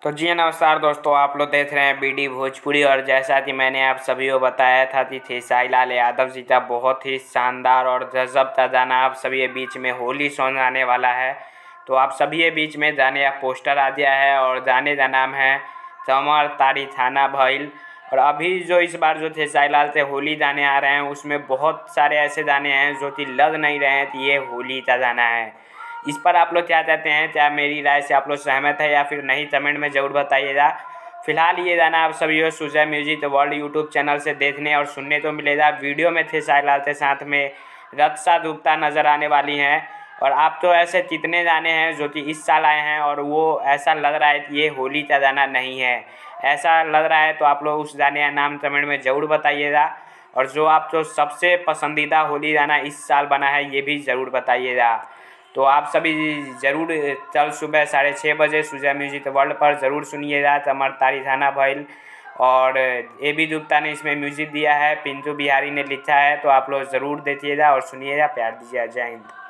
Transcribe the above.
तो जी नमस्कार दोस्तों, आप लोग देख रहे हैं बीडी भोजपुरी। और जैसा कि मैंने आप सभी को बताया था कि खेसारी लाल यादव जी का बहुत ही शानदार और गजब का गाना आप सभी के बीच में होली सॉन्ग आने वाला है। तो आप सभी के बीच में गाने का पोस्टर आ गया है और गाने का नाम है समर तारी थाना भइल। और अभी जो इस बार जो खेसारी लाल से होली गाने आ रहे हैं उसमें बहुत सारे ऐसे गाने हैं जो कि लग नहीं रहे हैं कि ये होली का गाना है। इस पर आप लोग क्या चाहते हैं? क्या मेरी राय से आप लोग सहमत है या फिर नहीं? कमेंट में ज़रूर बताइएगा। फिलहाल ये गाना आप सभी को Sujay music world YouTube channel से देखने और सुनने को मिलेगा। वीडियो में खेसारी लाल के साथ में रक्षा गुप्ता नज़र आने वाली हैं। और आप तो ऐसे कितने गाने हैं जो कि इस साल आए हैं और वो ऐसा लग रहा है कि ये होली का गाना नहीं है, ऐसा लग रहा है। तो आप लोग उस गाने का नाम कमेंट में ज़रूर बताइएगा। और जो आप जो सबसे पसंदीदा होली गाना इस साल बना है ये भी ज़रूर बताइएगा। तो आप सभी ज़रूर कल सुबह 6:30 बजे सुजय म्यूजिक वर्ल्ड पर ज़रूर सुनिएगा समर तारी थाना भइल। और AB गुप्ता ने इसमें म्यूजिक दिया है, पिंटू बिहारी ने लिखा है। तो आप लोग ज़रूर देखिएगा और सुनिएगा। प्यार दीजिएगा। जय हिंद।